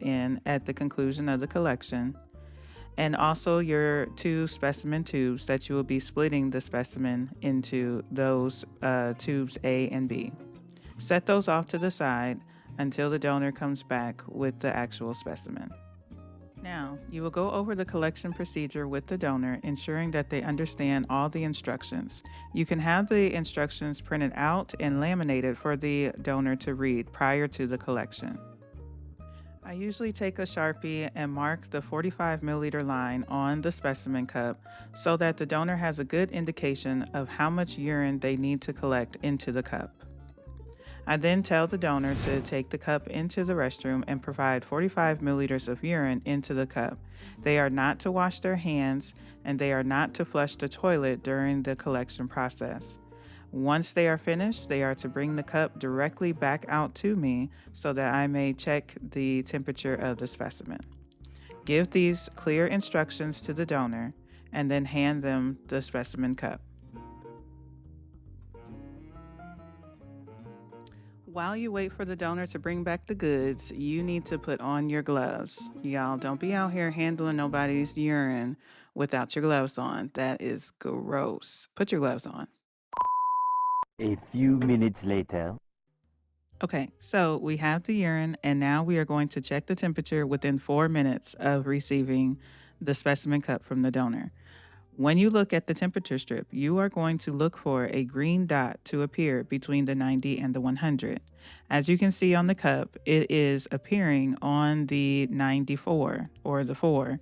in at the conclusion of the collection, and also your two specimen tubes that you will be splitting the specimen into those tubes A and B. Set those off to the side until the donor comes back with the actual specimen. Now, you will go over the collection procedure with the donor, ensuring that they understand all the instructions. You can have the instructions printed out and laminated for the donor to read prior to the collection. I usually take a Sharpie and mark the 45 milliliter line on the specimen cup so that the donor has a good indication of how much urine they need to collect into the cup. I then tell the donor to take the cup into the restroom and provide 45 milliliters of urine into the cup. They are not to wash their hands and they are not to flush the toilet during the collection process. Once they are finished, they are to bring the cup directly back out to me so that I may check the temperature of the specimen. Give these clear instructions to the donor and then hand them the specimen cup. While you wait for the donor to bring back the goods, you need to put on your gloves. Y'all, don't be out here handling nobody's urine without your gloves on. That is gross. Put your gloves on. A few minutes later. Okay, so we have the urine, and now we are going to check the temperature within 4 minutes of receiving the specimen cup from the donor. When you look at the temperature strip, you are going to look for a green dot to appear between the 90 and the 100. As you can see on the cup, it is appearing on the 94 or the 4.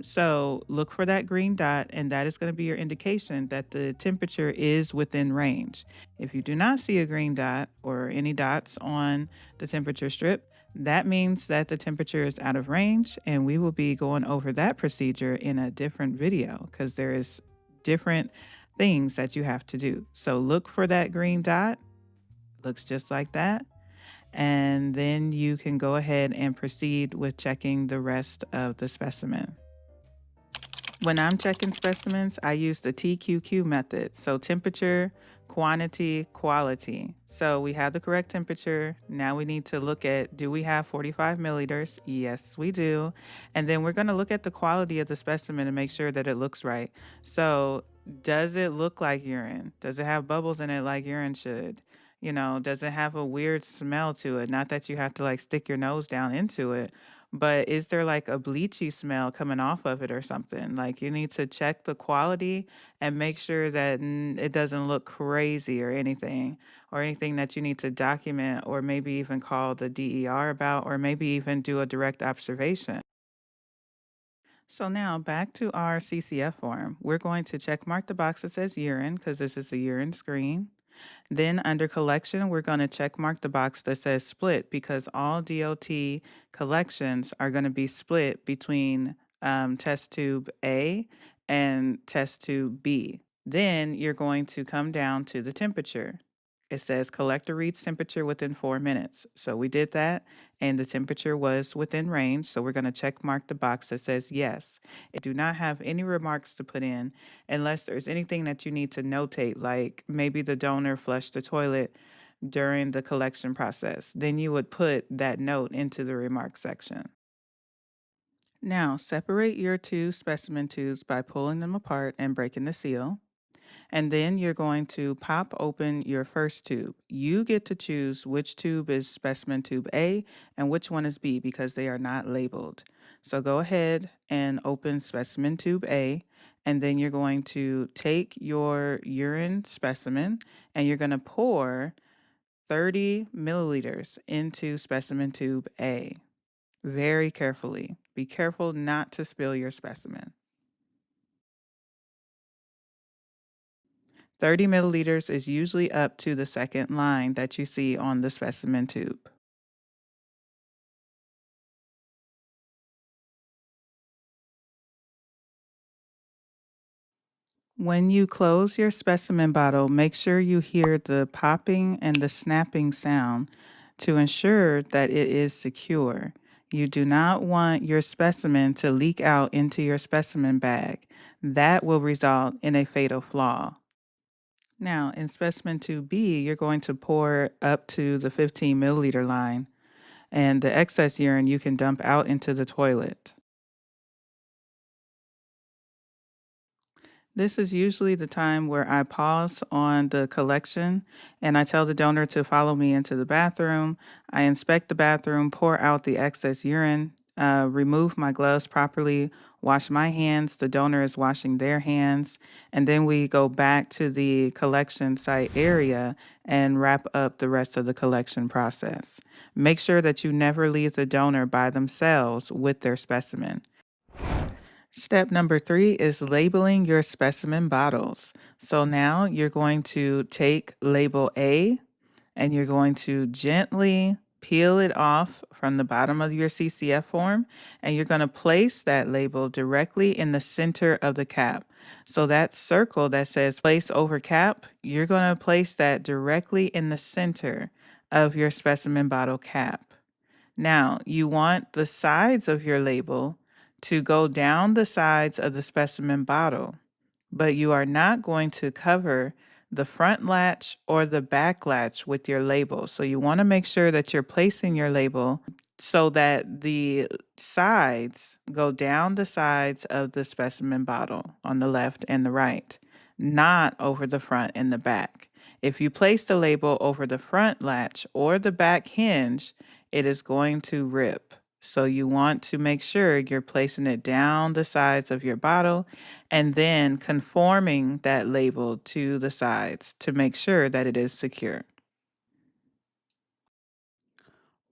So look for that green dot, and that is going to be your indication that the temperature is within range. If you do not see a green dot or any dots on the temperature strip, that means that the temperature is out of range, and we will be going over that procedure in a different video because there is different things that you have to do. So look for that green dot. Looks just like that. And then you can go ahead and proceed with checking the rest of the specimen. When I'm checking specimens, I use the TQQ method. So temperature, quantity, quality. So we have the correct temperature. Now we need to look at, do we have 45 milliliters? Yes, we do. And then we're going to look at the quality of the specimen and make sure that it looks right. So does it look like urine? Does it have bubbles in it like urine should? Does it have a weird smell to it? Not that you have to like stick your nose down into it, but is there like a bleachy smell coming off of it or something? Like you need to check the quality and make sure that it doesn't look crazy or anything that you need to document or maybe even call the DER about or maybe even do a direct observation. So now back to our CCF form. We're going to check mark the box that says urine because this is a urine screen. Then under collection, we're going to check mark the box that says split because all DOT collections are going to be split between test tube A and test tube B. Then you're going to come down to the temperature. It says collector reads temperature within 4 minutes. So we did that and the temperature was within range. So we're going to check mark the box that says yes. If you do not have any remarks to put in, unless there's anything that you need to notate, like maybe the donor flushed the toilet during the collection process, then you would put that note into the remarks section. Now, separate your two specimen tubes by pulling them apart and breaking the seal. And then you're going to pop open your first tube. You get to choose which tube is specimen tube A and which one is B because they are not labeled. So go ahead and open specimen tube A, and then you're going to take your urine specimen and you're going to pour 30 milliliters into specimen tube A very carefully. Be careful not to spill your specimen. 30 milliliters is usually up to the second line that you see on the specimen tube. When you close your specimen bottle, make sure you hear the popping and the snapping sound to ensure that it is secure. You do not want your specimen to leak out into your specimen bag. That will result in a fatal flaw. Now, in specimen 2B, you're going to pour up to the 15 milliliter line. and the excess urine you can dump out into the toilet. This is usually the time where I pause on the collection and I tell the donor to follow me into the bathroom. I inspect the bathroom, pour out the excess urine, remove my gloves properly, wash my hands. The donor is washing their hands. And then we go back to the collection site area and wrap up the rest of the collection process. Make sure that you never leave the donor by themselves with their specimen. Step number 3 is labeling your specimen bottles. So now you're going to take label A and you're going to gently peel it off from the bottom of your CCF form, and you're going to place that label directly in the center of the cap. So that circle that says place over cap, you're going to place that directly in the center of your specimen bottle cap. Now, you want the sides of your label to go down the sides of the specimen bottle, but you are not going to cover the front latch or the back latch with your label. So you want to make sure that you're placing your label so that the sides go down the sides of the specimen bottle on the left and the right, not over the front and the back. If you place the label over the front latch or the back hinge, it is going to rip. So you want to make sure you're placing it down the sides of your bottle and then conforming that label to the sides to make sure that it is secure.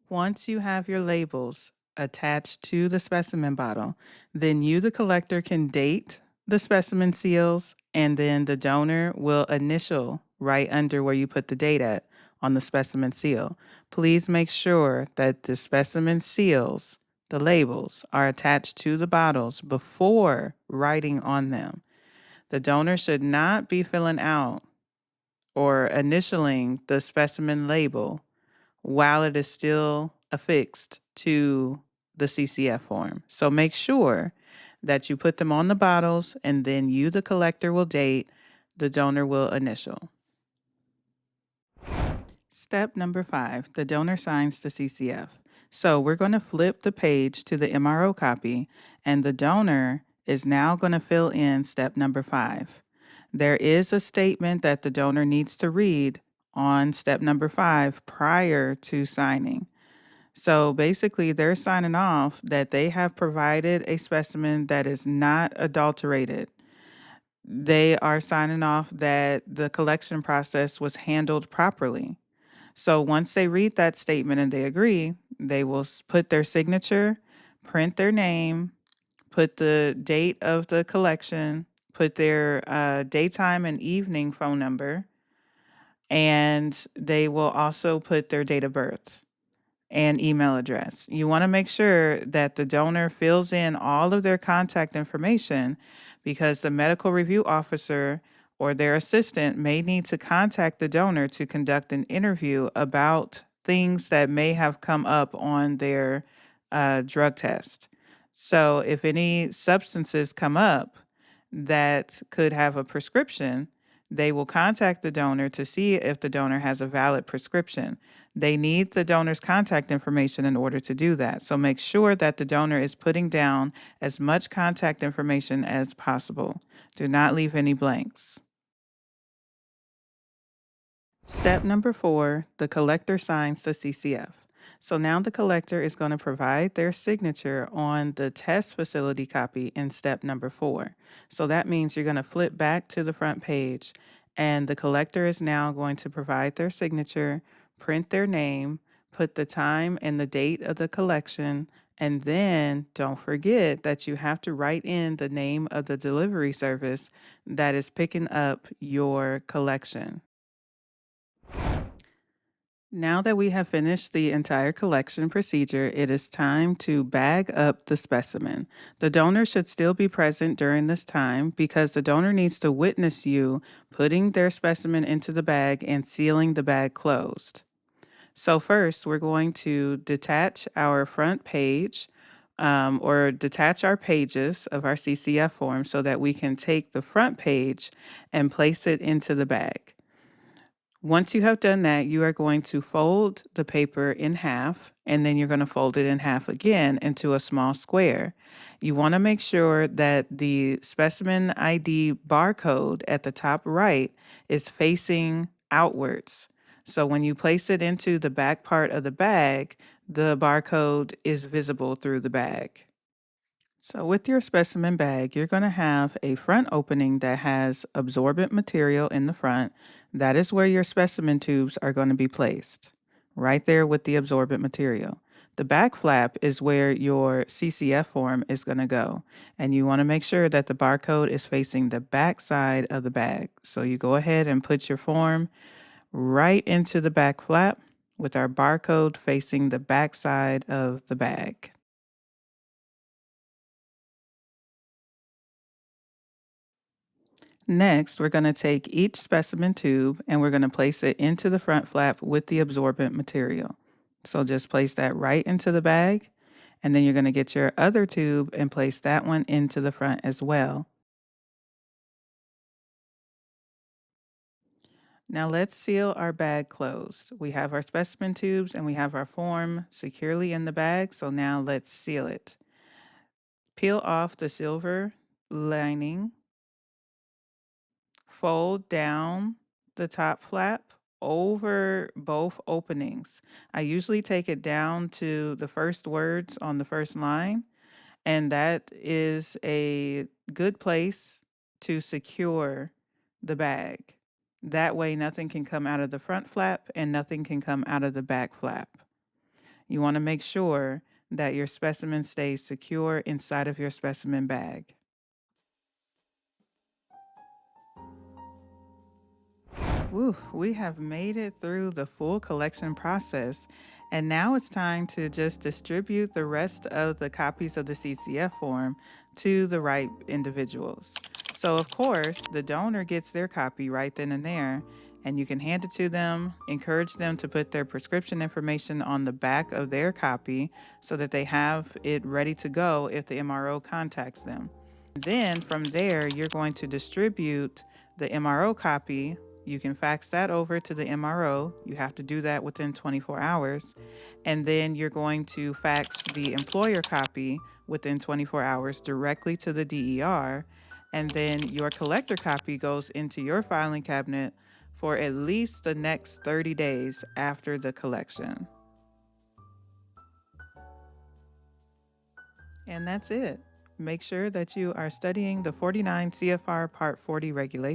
Once you have your labels attached to the specimen bottle, then you, the collector, can date the specimen seals, and then the donor will initial right under where you put the date at on the specimen seal. Please make sure that the specimen seals, the labels, are attached to the bottles before writing on them. The donor should not be filling out or initialing the specimen label while it is still affixed to the CCF form. So make sure that you put them on the bottles and then you, the collector, will date, the donor will initial. Step number 5, the donor signs the CCF. So we're going to flip the page to the MRO copy, and the donor is now going to fill in step number 5. There is a statement that the donor needs to read on step number 5 prior to signing. So basically, they're signing off that they have provided a specimen that is not adulterated. They are signing off that the collection process was handled properly. So once they read that statement and they agree, they will put their signature, print their name, put the date of the collection, put their daytime and evening phone number, and they will also put their date of birth and email address. You want to make sure that the donor fills in all of their contact information because the medical review officer or their assistant may need to contact the donor to conduct an interview about things that may have come up on their drug test. So, if any substances come up that could have a prescription, they will contact the donor to see if the donor has a valid prescription. They need the donor's contact information in order to do that. So make sure that the donor is putting down as much contact information as possible. Do not leave any blanks. Step number 4, the collector signs the CCF. So now the collector is going to provide their signature on the test facility copy in step number 4. So that means you're going to flip back to the front page, and the collector is now going to provide their signature, print their name, put the time and the date of the collection, and then don't forget that you have to write in the name of the delivery service that is picking up your collection. Now that we have finished the entire collection procedure, it is time to bag up the specimen. The donor should still be present during this time because the donor needs to witness you putting their specimen into the bag and sealing the bag closed. So, first, we're going to detach our front page or detach our pages of our CCF form so that we can take the front page and place it into the bag. Once you have done that, you are going to fold the paper in half, and then you're going to fold it in half again into a small square. You want to make sure that the specimen ID barcode at the top right is facing outwards. So when you place it into the back part of the bag, the barcode is visible through the bag. So with your specimen bag, you're going to have a front opening that has absorbent material in the front. That is where your specimen tubes are going to be placed, right there with the absorbent material. The back flap is where your CCF form is going to go. And you want to make sure that the barcode is facing the back side of the bag. So you go ahead and put your form right into the back flap with our barcode facing the back side of the bag. Next, we're going to take each specimen tube and we're going to place it into the front flap with the absorbent material. So just place that right into the bag, and then you're going to get your other tube and place that one into the front as well. Now let's seal our bag closed. We have our specimen tubes and we have our form securely in the bag, so now let's seal it. Peel off the silver lining. Fold down the top flap over both openings. I usually take it down to the first words on the first line, and that is a good place to secure the bag. That way, nothing can come out of the front flap and nothing can come out of the back flap. You want to make sure that your specimen stays secure inside of your specimen bag. Woo, we have made it through the full collection process, and now it's time to just distribute the rest of the copies of the CCF form to the right individuals. So, of course, the donor gets their copy right then and there, and you can hand it to them, encourage them to put their prescription information on the back of their copy so that they have it ready to go if the MRO contacts them. Then from there, you're going to distribute the MRO copy. You can fax that over to the MRO. You have to do that within 24 hours. And then you're going to fax the employer copy within 24 hours directly to the DER. And then your collector copy goes into your filing cabinet for at least the next 30 days after the collection. And that's it. Make sure that you are studying the 49 CFR Part 40 regulations.